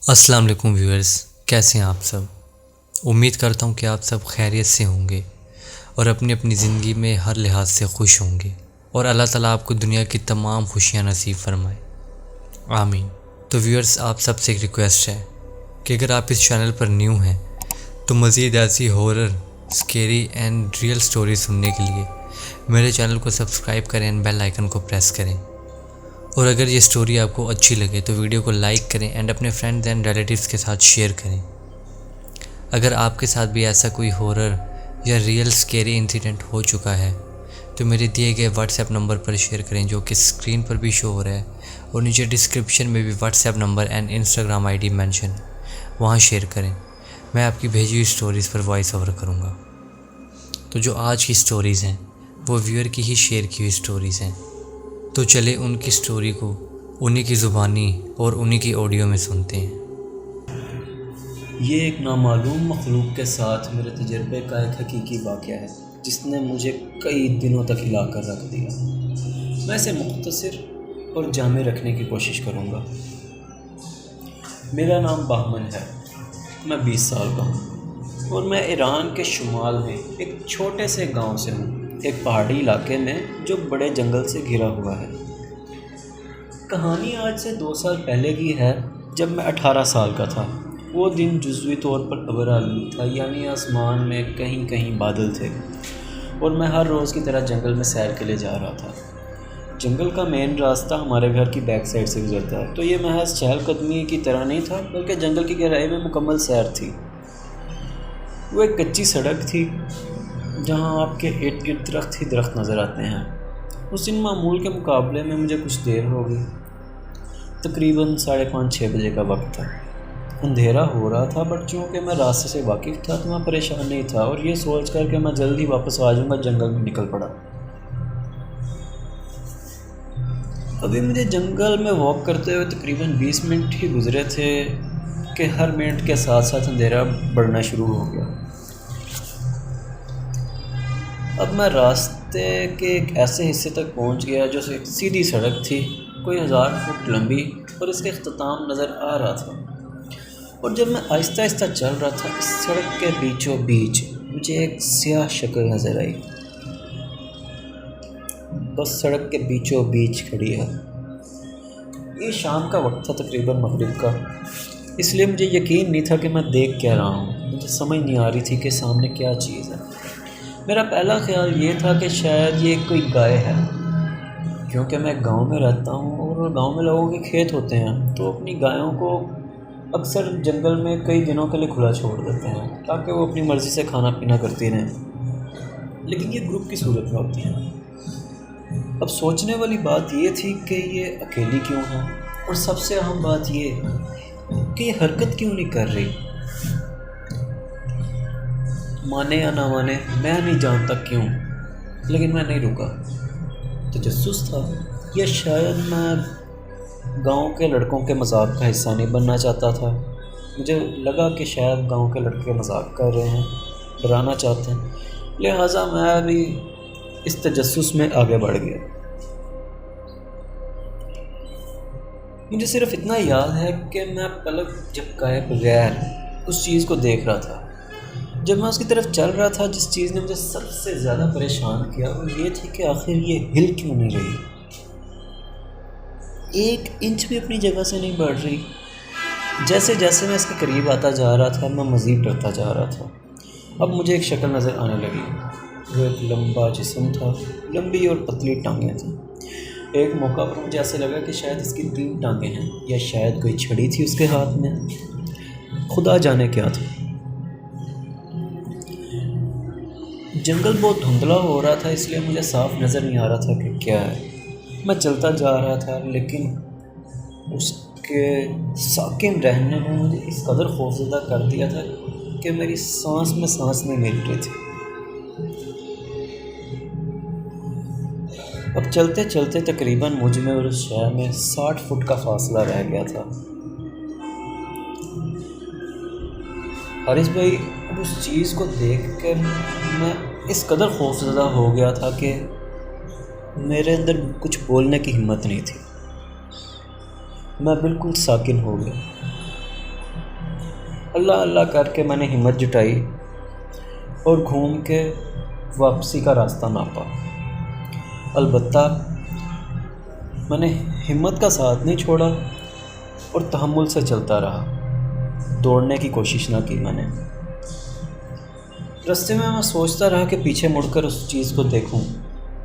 السلام علیکم ویورز، کیسے ہیں آپ سب؟ امید کرتا ہوں کہ آپ سب خیریت سے ہوں گے اور اپنی اپنی زندگی میں ہر لحاظ سے خوش ہوں گے، اور اللہ تعالیٰ آپ کو دنیا کی تمام خوشیاں نصیب فرمائے، آمین۔ تو ویورز، آپ سب سے ایک ریکویسٹ ہے کہ اگر آپ اس چینل پر نیو ہیں تو مزید ایسی horror, scary and real story سننے کے لیے میرے چینل کو سبسکرائب کریں اینڈ بیل آئیکن کو پریس کریں، اور اگر یہ سٹوری آپ کو اچھی لگے تو ویڈیو کو لائک کریں اینڈ اپنے فرینڈز اینڈ ریلیٹیوز کے ساتھ شیئر کریں۔ اگر آپ کے ساتھ بھی ایسا کوئی ہورر یا ریئل سکیری انسیڈنٹ ہو چکا ہے تو میرے دیے گئے واٹس ایپ نمبر پر شیئر کریں، جو کہ اسکرین پر بھی شو ہو رہا ہے، اور نیچے ڈسکرپشن میں بھی what's app number and Instagram I D mention, وہاں شیئر کریں۔ میں آپ کی بھیجی ہوئی سٹوریز پر وائس اوور کروں گا۔ تو جو آج کی سٹوریز ہیں وہ ویور کی ہی شیئر کی ہوئی سٹوریز ہیں، تو چلے ان کی سٹوری کو انہی کی زبانی اور انہی کی آڈیو میں سنتے ہیں۔ یہ ایک نامعلوم مخلوق کے ساتھ میرے تجربے کا ایک حقیقی واقعہ ہے جس نے مجھے کئی دنوں تک ہلا کر رکھ دیا۔ میں اسے مختصر اور جامع رکھنے کی کوشش کروں گا۔ میرا نام بہمن ہے، میں 20 سال کا ہوں اور میں ایران کے شمال میں ایک چھوٹے سے گاؤں سے ہوں، ایک پہاڑی علاقے میں جو بڑے جنگل سے گھرا ہوا ہے۔ کہانی آج سے 2 سال پہلے کی ہے، جب میں 18 سال کا تھا۔ وہ دن جزوی طور پر ابر آلود تھا، یعنی آسمان میں کہیں کہیں بادل تھے، اور میں ہر روز کی طرح جنگل میں سیر کے لیے جا رہا تھا۔ جنگل کا مین راستہ ہمارے گھر کی بیک سائڈ سے گزرتا ہے، تو یہ محض چہل قدمی کی طرح نہیں تھا، بلکہ جنگل کی گہرائی میں مکمل سیر تھی۔ وہ ایک کچی سڑک تھی جہاں آپ کے ارد گرد درخت ہی درخت نظر آتے ہیں۔ اس دن معمول کے مقابلے میں مجھے کچھ دیر ہو گئی، تقریباً 5:30-6 بجے کا وقت تھا۔ اندھیرا ہو رہا تھا، بٹ چونکہ میں راستے سے واقف تھا تو میں پریشان نہیں تھا، اور یہ سوچ کر کہ میں جلدی واپس آ جاؤں گا جنگل میں نکل پڑا۔ ابھی مجھے جنگل میں واک کرتے ہوئے تقریباً 20 منٹ ہی گزرے تھے کہ ہر منٹ کے ساتھ ساتھ اندھیرا بڑھنا شروع ہو گیا۔ اب میں راستے کے ایک ایسے حصے تک پہنچ گیا جو ایک سیدھی سڑک تھی، کوئی 1000 فٹ لمبی، اور اس کا اختتام نظر آ رہا تھا۔ اور جب میں آہستہ آہستہ چل رہا تھا، اس سڑک کے بیچوں بیچ مجھے ایک سیاہ شکل نظر آئی، بس سڑک کے بیچوں بیچ کھڑی ہے۔ یہ شام کا وقت تھا، تقریباً مغرب کا، اس لیے مجھے یقین نہیں تھا کہ میں دیکھ کیا رہا ہوں۔ مجھے سمجھ نہیں آ رہی تھی کہ سامنے کیا چیز ہے۔ میرا پہلا خیال یہ تھا کہ شاید یہ کوئی گائے ہے، کیونکہ میں گاؤں میں رہتا ہوں اور گاؤں میں لوگوں کے کھیت ہوتے ہیں، تو اپنی گایوں کو اکثر جنگل میں کئی دنوں کے لیے کھلا چھوڑ دیتے ہیں تاکہ وہ اپنی مرضی سے کھانا پینا کرتی رہیں، لیکن یہ گروپ کی صورت میں ہوتی ہیں۔ اب سوچنے والی بات یہ تھی کہ یہ اکیلی کیوں ہے، اور سب سے اہم بات یہ کہ یہ حرکت کیوں نہیں کر رہی۔ مانے یا نہ مانے، میں نہیں جانتا کیوں، لیکن میں نہیں رکا۔ تجسس تھا، یا شاید میں گاؤں کے لڑکوں کے مذاق کا حصہ نہیں بننا چاہتا تھا۔ مجھے لگا کہ شاید گاؤں کے لڑکے مذاق کر رہے ہیں، ڈرانا چاہتے ہیں، لہٰذا میں بھی اس تجسس میں آگے بڑھ گیا۔ مجھے صرف اتنا یاد ہے کہ میں پلک جھپکائے بغیر اس چیز کو دیکھ رہا تھا۔ جب میں اس کی طرف چل رہا تھا، جس چیز نے مجھے سب سے زیادہ پریشان کیا وہ یہ تھی کہ آخر یہ ہل کیوں نہیں رہی، 1 انچ بھی اپنی جگہ سے نہیں بڑھ رہی۔ جیسے جیسے میں اس کے قریب آتا جا رہا تھا، میں مزید ڈرتا جا رہا تھا۔ اب مجھے ایک شکل نظر آنے لگی، وہ ایک لمبا جسم تھا، لمبی اور پتلی ٹانگیں تھیں۔ ایک موقع پر مجھے ایسے لگا کہ شاید اس کی 3 ٹانگیں ہیں، یا شاید کوئی چھڑی تھی اس کے ہاتھ میں، خدا جانے کیا تھا۔ جنگل بہت دھندلا ہو رہا تھا، اس لیے مجھے صاف نظر نہیں آ رہا تھا کہ کیا ہے۔ میں چلتا جا رہا تھا، لیکن اس کے ساکن رہنے نے مجھے اس قدر خوفزدہ کر دیا تھا کہ میری سانس میں سانس نہیں مل رہی تھی۔ اب چلتے چلتے تقریباً مجھ میں اور اس شہر میں 60 فٹ کا فاصلہ رہ گیا تھا۔ حارث بھائی، اب اس چیز کو دیکھ کر میں اس قدر خوفزدہ ہو گیا تھا کہ میرے اندر کچھ بولنے کی ہمت نہیں تھی۔ میں بالکل ساکن ہو گیا۔ اللہ اللہ کر کے میں نے ہمت جٹائی اور گھوم کے واپسی کا راستہ ناپا۔ البتہ میں نے ہمت کا ساتھ نہیں چھوڑا اور تحمل سے چلتا رہا، دوڑنے کی کوشش نہ کی میں نے۔ رستے میں سوچتا رہا کہ پیچھے مڑ کر اس چیز کو دیکھوں،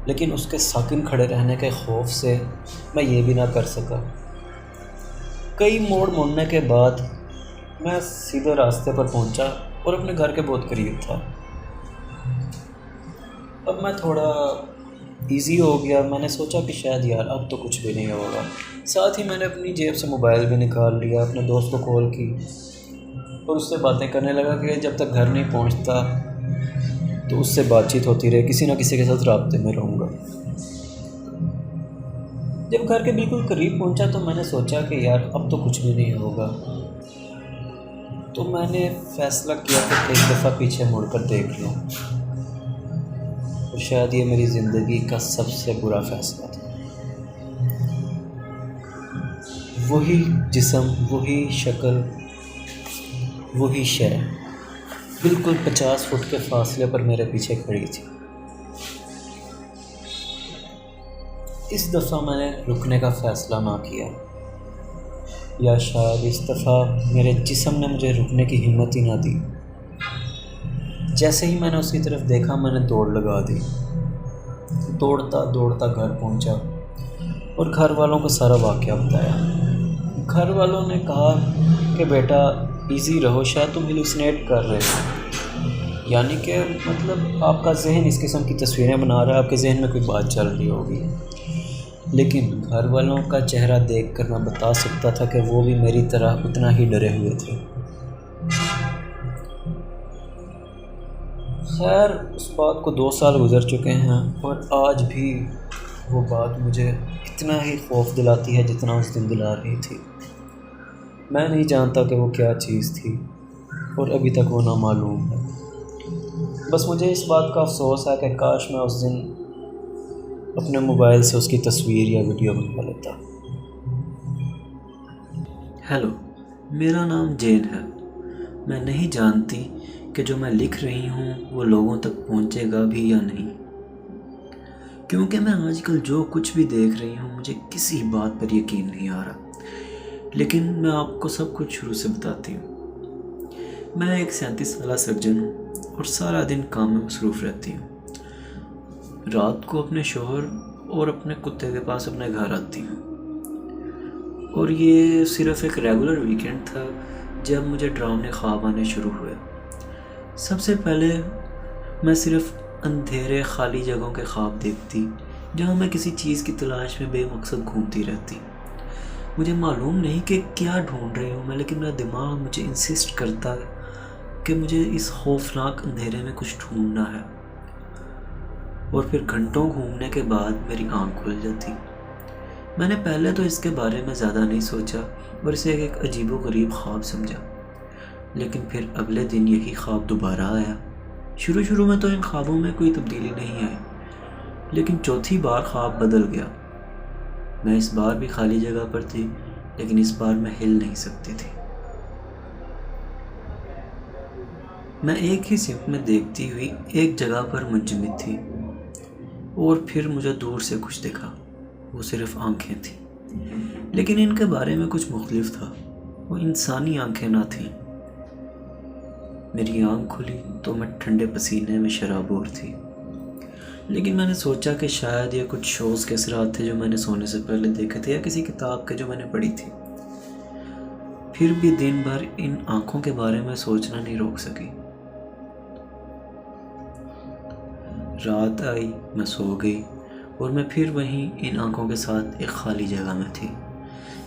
لیکن اس کے ساکن کھڑے رہنے کے خوف سے میں یہ بھی نہ کر سکا۔ کئی موڑ مڑنے کے بعد میں سیدھے راستے پر پہنچا اور اپنے گھر کے بہت قریب تھا۔ اب میں تھوڑا ایزی ہو گیا، میں نے سوچا کہ شاید یار اب تو کچھ بھی نہیں ہوگا۔ ساتھ ہی میں نے اپنی جیب سے موبائل بھی نکال لیا، اپنے دوست کو کال کی اور اس سے باتیں کرنے لگا کہ جب تک گھر نہیں پہنچتا تو اس سے بات چیت ہوتی رہے، کسی نہ کسی کے ساتھ رابطے میں رہوں گا۔ جب گھر کے بالکل قریب پہنچا تو میں نے سوچا کہ یار اب تو کچھ بھی نہیں ہوگا، تو میں نے فیصلہ کیا کہ ایک دفعہ پیچھے مڑ کر دیکھ لوں، اور شاید یہ میری زندگی کا سب سے برا فیصلہ تھا۔ وہی جسم، وہی شکل، وہی شے بالکل 50 فٹ کے فاصلے پر میرے پیچھے کھڑی تھی۔ اس دفعہ میں نے رکنے کا فیصلہ نہ کیا، یا شاید اس دفعہ میرے جسم نے مجھے رکنے کی ہمت ہی نہ دی۔ جیسے ہی میں نے اس کی طرف دیکھا میں نے دوڑ لگا دی، دوڑتا دوڑتا گھر پہنچا اور گھر والوں کو سارا واقعہ بتایا۔ گھر والوں نے کہا کہ بیٹا ایزی رہو، شاید تم ہیلوسینیٹ کر رہے ہو، یعنی کہ مطلب آپ کا ذہن اس قسم کی تصویریں بنا رہا ہے، آپ کے ذہن میں کوئی بات چل رہی ہوگی۔ لیکن گھر والوں کا چہرہ دیکھ کر میں بتا سکتا تھا کہ وہ بھی میری طرح اتنا ہی ڈرے ہوئے تھے۔ خیر اس بات کو 2 سال گزر چکے ہیں اور آج بھی وہ بات مجھے اتنا ہی خوف دلاتی ہے جتنا اس دن دلا رہی تھی۔ میں نہیں جانتا کہ وہ کیا چیز تھی اور ابھی تک وہ نامعلوم ہے۔ بس مجھے اس بات کا افسوس ہے کہ کاش میں اس دن اپنے موبائل سے اس کی تصویر یا ویڈیو بنا لیتا۔ ہیلو، میرا نام جین ہے۔ میں نہیں جانتی کہ جو میں لکھ رہی ہوں وہ لوگوں تک پہنچے گا بھی یا نہیں، کیونکہ میں آج کل جو کچھ بھی دیکھ رہی ہوں مجھے کسی بات پر یقین نہیں آ رہا، لیکن میں آپ کو سب کچھ شروع سے بتاتی ہوں۔ میں ایک 37 سالہ سرجن ہوں اور سارا دن کام میں مصروف رہتی ہوں۔ رات کو اپنے شوہر اور اپنے کتے کے پاس اپنے گھر آتی ہوں، اور یہ صرف ایک ریگولر ویکینڈ تھا جب مجھے ڈراؤنے خواب آنے شروع ہوئے۔ سب سے پہلے میں صرف اندھیرے خالی جگہوں کے خواب دیکھتی جہاں میں کسی چیز کی تلاش میں بے مقصد گھومتی رہتی۔ مجھے معلوم نہیں کہ کیا ڈھونڈ رہی ہوں میں، لیکن میرا دماغ مجھے انسسٹ کرتا ہے کہ مجھے اس خوفناک اندھیرے میں کچھ ڈھونڈنا ہے، اور پھر گھنٹوں گھومنے کے بعد میری آنکھ کھل جاتی۔ میں نے پہلے تو اس کے بارے میں زیادہ نہیں سوچا اور اسے ایک عجیب و غریب خواب سمجھا، لیکن پھر اگلے دن یہی خواب دوبارہ آیا۔ شروع میں تو ان خوابوں میں کوئی تبدیلی نہیں آئی، لیکن چوتھی بار خواب بدل گیا۔ میں اس بار بھی خالی جگہ پر تھی، لیکن اس بار میں ہل نہیں سکتی تھی۔ میں ایک ہی سمت میں دیکھتی ہوئی ایک جگہ پر منجمد تھی، اور پھر مجھے دور سے کچھ دکھا۔ وہ صرف آنکھیں تھیں، لیکن ان کے بارے میں کچھ مختلف تھا۔ وہ انسانی آنکھیں نہ تھیں۔ میری آنکھ کھلی تو میں ٹھنڈے پسینے میں شرابور تھی، لیکن میں نے سوچا کہ شاید یہ کچھ شوز کے اثرات تھے جو میں نے سونے سے پہلے دیکھے تھے، یا کسی کتاب کے جو میں نے پڑھی تھی۔ پھر بھی دن بھر ان آنکھوں کے بارے میں سوچنا نہیں روک سکی۔ رات آئی، میں سو گئی، اور میں پھر وہیں ان آنکھوں کے ساتھ ایک خالی جگہ میں تھی۔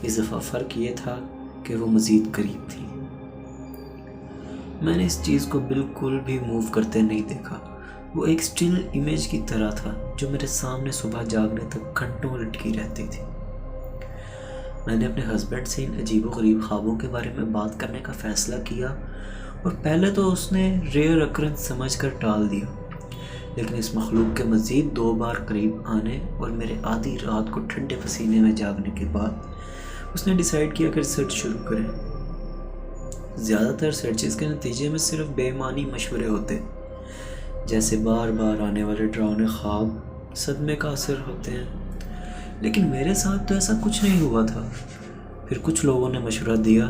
اس دفعہ فرق یہ تھا کہ وہ مزید قریب تھی۔ میں نے اس چیز کو بالکل بھی موو کرتے نہیں دیکھا۔ وہ ایک سٹل امیج کی طرح تھا جو میرے سامنے صبح جاگنے تک گھنٹوں لٹکی رہتی تھی۔ میں نے اپنے ہسبینڈ سے ان عجیب و غریب خوابوں کے بارے میں بات کرنے کا فیصلہ کیا، اور پہلے تو اس نے ریئر اکرنس سمجھ کر ٹال دیا، لیکن اس مخلوق کے مزید 2 بار قریب آنے اور میرے آدھی رات کو ٹھنڈے پسینے میں جاگنے کے بعد اس نے ڈیسائیڈ کیا کہ ریسرچ شروع کریں۔ زیادہ تر سرچز کے نتیجے میں صرف بے معنی مشورے ہوتے، جیسے بار بار آنے والے ڈراؤنے خواب صدمے کا اثر ہوتے ہیں، لیکن میرے ساتھ تو ایسا کچھ نہیں ہوا تھا۔ پھر کچھ لوگوں نے مشورہ دیا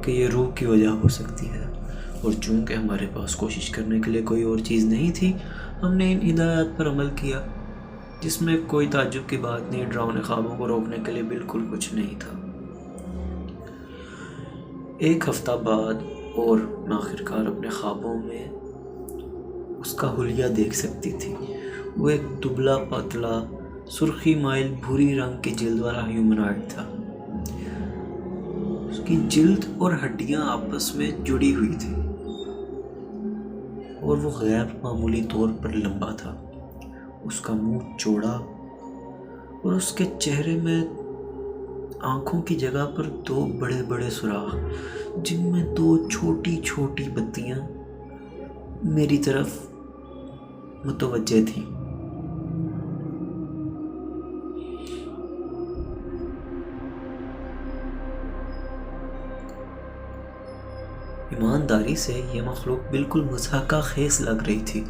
کہ یہ روح کی وجہ ہو سکتی ہے، اور چونکہ ہمارے پاس کوشش کرنے کے لیے کوئی اور چیز نہیں تھی، ہم نے ان ہدایات پر عمل کیا، جس میں کوئی تعجب کی بات نہیں، ڈراؤنے خوابوں کو روکنے کے لیے بالکل کچھ نہیں تھا۔ ایک ہفتہ بعد اور میں آخرکار اپنے خوابوں میں اس کا حلیہ دیکھ سکتی تھی۔ وہ ایک دبلا پتلا سرخی مائل بھوری رنگ کی جلد والا ہیومنائڈ تھا۔ اس کی جلد اور ہڈیاں آپس میں جڑی ہوئی تھی، اور وہ غیر معمولی طور پر لمبا تھا۔ اس کا منہ چوڑا اور اس کے چہرے میں آنکھوں کی جگہ پر 2 بڑے بڑے سوراخ، جن میں 2 چھوٹی چھوٹی بتیاں میری طرف متوجہ تھیں۔ ایمانداری سے یہ مخلوق بالکل مضحکہ خیز لگ رہی تھی،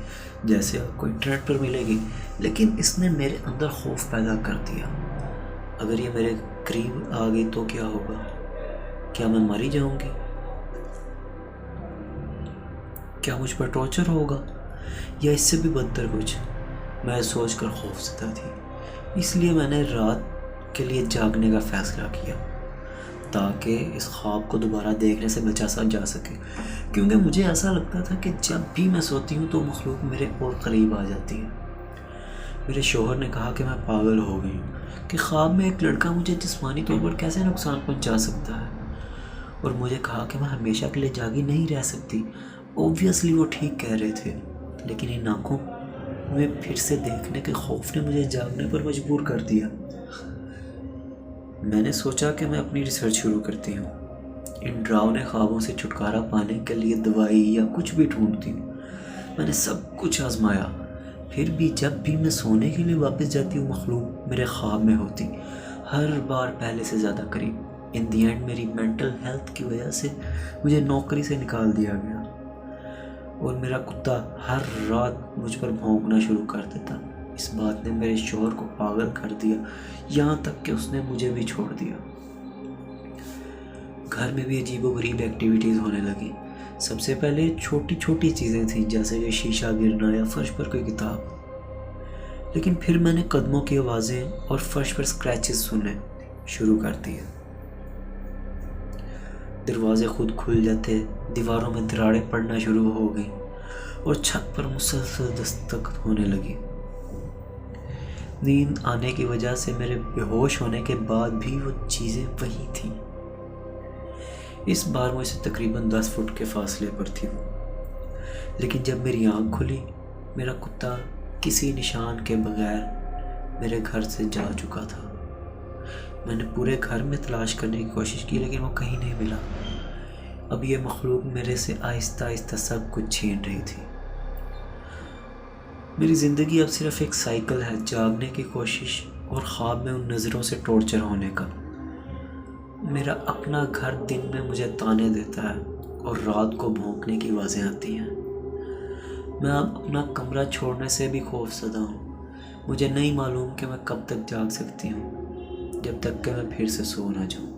جیسے آپ کو انٹرنیٹ پر ملے گی، لیکن اس نے میرے اندر خوف پیدا کر دیا۔ اگر یہ میرے قریب آ گئی تو کیا ہوگا؟ کیا میں ماری جاؤں گی؟ کیا مجھ پر ٹارچر ہوگا؟ یا اس سے بھی بدتر کچھ؟ میں سوچ کر خوف زدہ تھی، اس لیے میں نے رات کے لیے جاگنے کا فیصلہ کیا، تاکہ اس خواب کو دوبارہ دیکھنے سے بچا جا سکے، کیونکہ مجھے ایسا لگتا تھا کہ جب بھی میں سوتی ہوں تو مخلوق میرے اور قریب آ جاتی ہے۔ میرے شوہر نے کہا کہ میں پاگل ہو گئی ہوں، کہ خواب میں ایک لڑکا مجھے جسمانی طور پر کیسے نقصان پہنچا سکتا ہے، اور مجھے کہا کہ میں ہمیشہ کے لیے جاگی نہیں رہ سکتی۔ اوبویسلی وہ ٹھیک کہہ رہے تھے، لیکن ان آنکھوں میں پھر سے دیکھنے کے خوف نے مجھے جاگنے پر مجبور کر دیا۔ میں نے سوچا کہ میں اپنی ریسرچ شروع کرتی ہوں، ان ڈراؤنے خوابوں سے چھٹکارا پانے کے لیے دوائی یا کچھ بھی ڈھونڈتی ہوں۔ میں نے سب کچھ آزمایا، پھر بھی جب بھی میں سونے کے لیے واپس جاتی ہوں مخلوق میرے خواب میں ہوتی، ہر بار پہلے سے زیادہ قریب۔ ان دی اینڈ میری مینٹل ہیلتھ کی وجہ سے مجھے نوکری سے نکال دیا گیا، اور میرا کتا ہر رات مجھ پر بھونکنا شروع کر دیتا۔ اس بات نے میرے شوہر کو پاگل کر دیا، یہاں تک کہ اس نے مجھے بھی چھوڑ دیا۔ گھر میں بھی عجیب و غریب ایکٹیویٹیز ہونے لگی۔ سب سے پہلے چھوٹی چھوٹی چیزیں تھیں، جیسے کہ شیشہ گرنا یا فرش پر کوئی کتاب، لیکن پھر میں نے قدموں کی آوازیں اور فرش پر اسکریچز سننے شروع کر دیے۔ دروازے خود کھل جاتے، دیواروں میں دراڑیں پڑنا شروع ہو گئیں، اور چھت پر مسلسل دستک ہونے لگی۔ نیند آنے کی وجہ سے میرے بے ہوش ہونے کے بعد بھی وہ چیزیں وہی تھیں۔ اس بار مجھ سے تقریباً 10 فٹ کے فاصلے پر تھی وہ، لیکن جب میری آنکھ کھلی، میرا کتا کسی نشان کے بغیر میرے گھر سے جا چکا تھا۔ میں نے پورے گھر میں تلاش کرنے کی کوشش کی، لیکن وہ کہیں نہیں ملا۔ اب یہ مخلوق میرے سے آہستہ آہستہ سب کچھ چھین رہی تھی۔ میری زندگی اب صرف ایک سائیکل ہے، جاگنے کی کوشش اور خواب میں ان نظروں سے ٹارچر ہونے کا۔ میرا اپنا گھر دن میں مجھے تانے دیتا ہے، اور رات کو بھونکنے کی آوازیں آتی ہیں۔ میں اب اپنا کمرہ چھوڑنے سے بھی خوف زدہ ہوں۔ مجھے نہیں معلوم کہ میں کب تک جاگ سکتی ہوں، جب تک کہ میں پھر سے سو نہ جاؤں۔